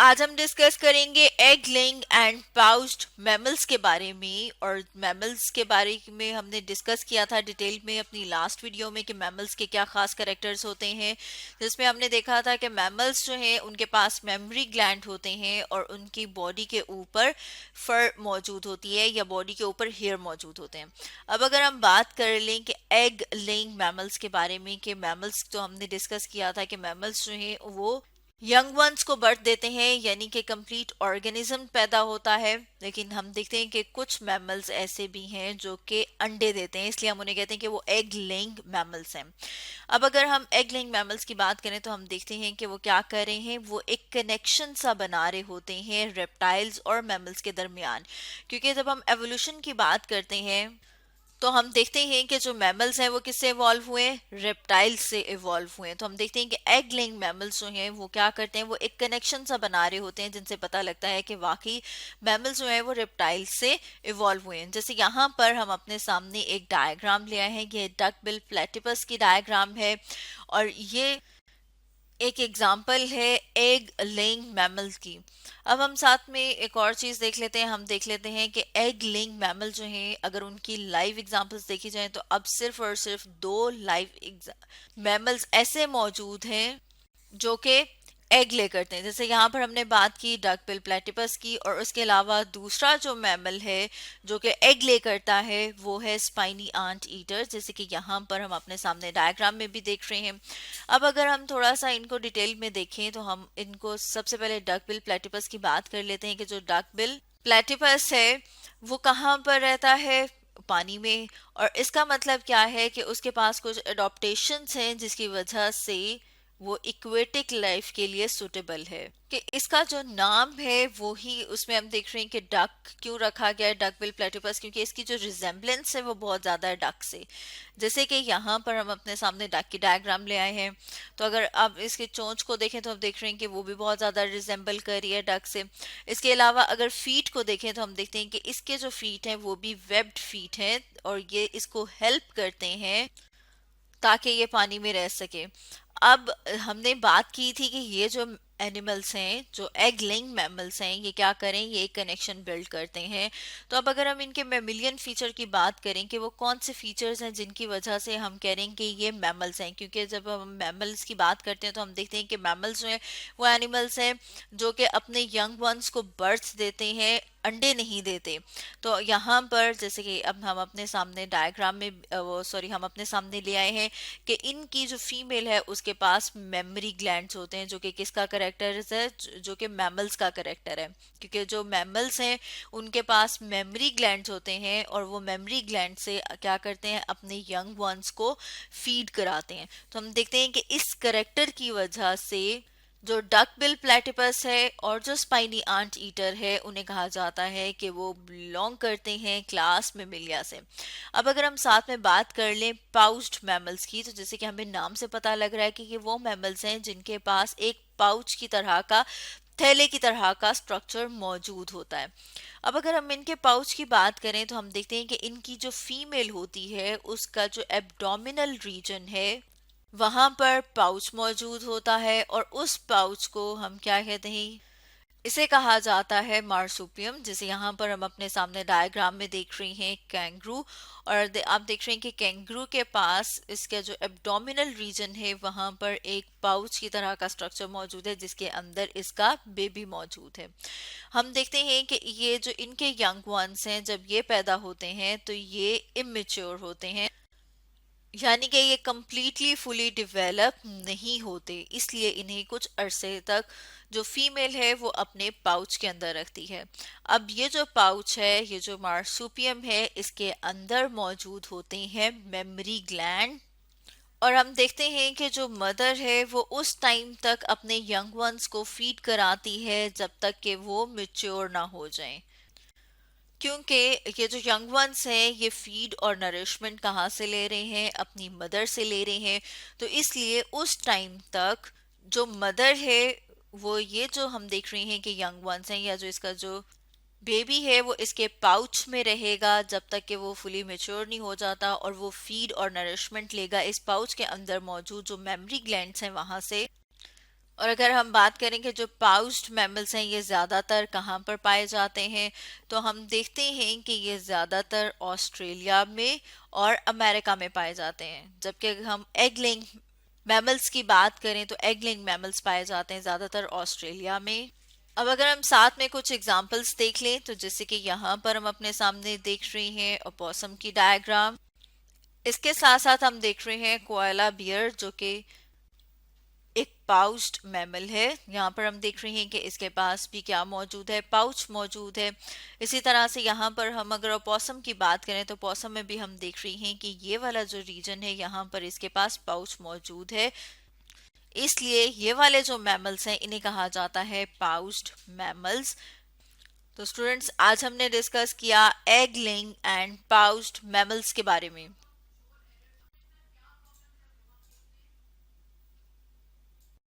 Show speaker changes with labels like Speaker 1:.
Speaker 1: आज हम डिस्कस करेंगे egg laying and pouched mammals के बारे में। और मैमल्स के बारे में हमने डिस्कस किया था डिटेल में अपनी लास्ट वीडियो में कि मैमल्स के क्या खास कैरेक्टर्स होते हैं, जिसमें हमने देखा था कि मैमल्स जो हैं उनके पास मेमोरी ग्लैंड होते हैं और उनकी बॉडी के ऊपर फर मौजूद होती है या बॉडी के ऊपर हेयर मौजूद होते हैं। अब अगर हम बात कर लें कि एग लेइंग मैमल्स के बारे में, कि मैमल्स तो हमने डिस्कस किया था कि मैमल्स जो हैं वो यंग वंस को बर्थ देते हैं, यानी कि कंप्लीट ऑर्गेनिज्म पैदा होता है। लेकिन हम देखते हैं कि कुछ मैमल्स ऐसे भी हैं जो कि अंडे देते हैं, इसलिए हम उन्हें कहते हैं कि वो एग लेइंग मैमल्स हैं। अब अगर हम एग लेइंग मैमल्स की बात करें तो हम देखते हैं कि वो क्या कर रहे हैं, वो एक कनेक्शन सा बना रहे होते हैं रेप्टाइल्स और मैमल्स के दरमियान। क्योंकि जब हम एवोल्यूशन की बात करते हैं तो हम देखते हैं कि जो मैमल्स हैं वो किससे इवॉल्व हुए हैं, रेप्टाइल्स से इवॉल्व हुए हैं। तो हम देखते हैं कि एग लेइंग मैमल्स जो हैं वो क्या करते हैं, वो एक कनेक्शन सा बना रहे होते हैं जिनसे पता लगता है कि वाकई मैमल्स जो हैं वो रेप्टाइल्स से इवॉल्व हुए हैं। जैसे यहाँ पर हम अपने सामने एक डायग्राम ले आए हैं, ये डक बिल प्लेटिपस की डायग्राम है और ये एक एग्जाम्पल है एग लेइंग मैमल की। अब हम साथ में एक और चीज देख लेते हैं, हम देख लेते हैं कि एग लेइंग मैमल जो हैं अगर उनकी लाइव एग्जांपल्स देखी जाए तो अब सिर्फ और सिर्फ दो लाइव मैमल्स ऐसे मौजूद हैं जो कि एग ले करते हैं। जैसे यहाँ पर हमने बात की डक बिल प्लेटिपस की, और उसके अलावा दूसरा जो मैमल है जो कि एग ले करता है वो है स्पाइनी आंट ईटर, जैसे कि यहाँ पर हम अपने सामने डायग्राम में भी देख रहे हैं। अब अगर हम थोड़ा सा इनको डिटेल में देखें तो हम इनको सबसे पहले डक बिल प्लेटिपस की बात कर लेते हैं कि जो डक बिल प्लेटिपस है वो कहाँ पर रहता है, पानी में। और इसका मतलब क्या है कि उसके पास कुछ एडॉप्टेशंस हैं जिसकी वजह से वो इक्वेटिक लाइफ के लिए सुटेबल है। कि इसका जो नाम है वो ही उसमें हम देख रहे हैं कि डक क्यों रखा गया है, डक बिल प्लेटिपस, क्योंकि इसकी जो रिजेम्बलेंस है वो बहुत ज़्यादा है डक से। जैसे कि यहाँ पर हम अपने सामने डक की डायग्राम ले आए हैं, तो अगर आप इसके चोंच को देखें तो हम देख रहे हैं कि वो भी बहुत ज़्यादा रिजेंबल कर रही है डक से। इसके अलावा अगर फीट को देखें तो हम देखते हैं कि इसके जो फीट हैं वो भी वेब्ड फीट हैं और ये इसको हेल्प करते हैं ताकि ये पानी में रह सके। अब हमने बात की थी कि ये जो एनिमल्स हैं, जो एग लेइंग मैमल्स हैं, ये क्या करें, ये एक कनेक्शन बिल्ड करते हैं। तो अब अगर हम इनके मैमिलियन फीचर की बात करें कि वो कौन से फीचर्स हैं जिनकी वजह से हम कह रहे हैं कि ये मैमल्स हैं, क्योंकि जब हम मैमल्स की बात करते हैं तो हम देखते हैं कि मैमल्स जो हैं वो एनिमल्स हैं जो कि अपने यंग वंस को बर्थ देते हैं, अंडे नहीं देते। तो यहाँ पर जैसे कि अब हम अपने सामने डायग्राम में वो सॉरी हम अपने सामने ले आए हैं कि इनकी जो फीमेल है उसके पास मेमोरी ग्लैंड्स होते हैं, जो कि किसका करेक्टर है, जो कि मैमल्स का करेक्टर है। क्योंकि जो मैमल्स हैं उनके पास मेमोरी ग्लैंड्स होते हैं और वो मेमोरी ग्लैंड से क्या करते हैं, अपने यंग वंस को फीड कराते हैं। तो हम देखते हैं कि इस करेक्टर की वजह से जो डक बिल प्लेटिपस है और जो स्पाइनी आंट ईटर है उन्हें कहा जाता है कि वो बिलोंग करते हैं क्लास मेमिलिया से। अब अगर हम साथ में बात कर लें पाउच्ड मैमल्स की, तो जैसे कि हमें नाम से पता लग रहा है कि ये वो मैमल्स हैं जिनके पास एक पाउच की तरह का, थैले की तरह का स्ट्रक्चर मौजूद होता है। अब अगर हम इनके पाउच की बात करें तो हम देखते हैं कि इनकी जो फीमेल होती है उसका जो एब्डोमिनल रीजन है वहां पर पाउच मौजूद होता है, और उस पाउच को हम क्या कहते हैं, इसे कहा जाता है मार्सुपियम। जैसे यहाँ पर हम अपने सामने डायग्राम में देख रहे हैं कैंगरू, और आप देख रहे हैं कि कैंगरू के पास इसका जो एब्डोमिनल रीजन है वहां पर एक पाउच की तरह का स्ट्रक्चर मौजूद है जिसके अंदर इसका बेबी मौजूद है। हम देखते हैं कि ये जो इनके यंग वंस हैं जब ये पैदा होते हैं तो ये इमेच्योर होते हैं, यानी कि ये कम्प्लीटली फुली डिवेलप नहीं होते, इसलिए इन्हें कुछ अरसे तक जो फीमेल है वो अपने पाउच के अंदर रखती है। अब ये जो पाउच है, ये जो मार्सुपियम है, इसके अंदर मौजूद होते हैं मेमोरी ग्लैंड। और हम देखते हैं कि जो मदर है वो उस टाइम तक अपने यंग वंस को फीड कराती है जब तक कि वो मेच्योर ना हो जाएं। क्योंकि ये जो यंग वंस हैं ये फीड और नरिशमेंट कहाँ से ले रहे हैं, अपनी मदर से ले रहे हैं। तो इसलिए उस टाइम तक जो मदर है वो, ये जो हम देख रहे हैं कि यंग वंस हैं या जो इसका जो बेबी है वो इसके पाउच में रहेगा जब तक कि वो फुली मेच्योर नहीं हो जाता, और वो फीड और नरिशमेंट लेगा इस पाउच के अंदर मौजूद जो मेमोरी ग्लैंड्स हैं वहां से। और अगर हम बात करें कि जो पाउच्ड मैमल्स हैं ये ज़्यादातर कहाँ पर पाए जाते हैं, तो हम देखते हैं कि ये ज़्यादातर ऑस्ट्रेलिया में और अमेरिका में पाए जाते हैं। जबकि अगर हम एग लेइंग मैमल्स की बात करें तो एग लेइंग मैमल्स पाए जाते हैं ज़्यादातर ऑस्ट्रेलिया में। अब अगर हम साथ में कुछ एग्जांपल्स देख लें, तो जैसे कि यहाँ पर हम अपने सामने देख रहे हैं ओपोसम की डायग्राम। इसके साथ साथ हम देख रहे हैं कोएला बियर, जो कि एक पाउच्ड मैमल है। यहाँ पर हम देख रहे हैं कि इसके पास भी क्या मौजूद है, पाउच मौजूद है। इसी तरह से यहाँ पर हम अगर ओपोसम की बात करें तो ओपोसम में भी हम देख रहे हैं कि ये वाला जो रीजन है यहाँ पर इसके पास पाउच मौजूद है। इसलिए ये वाले जो मैमल्स हैं इन्हें कहा जाता है पाउच्ड मैमल्स। तो स्टूडेंट्स, आज हमने डिस्कस किया egg laying and pouched mammals के बारे में।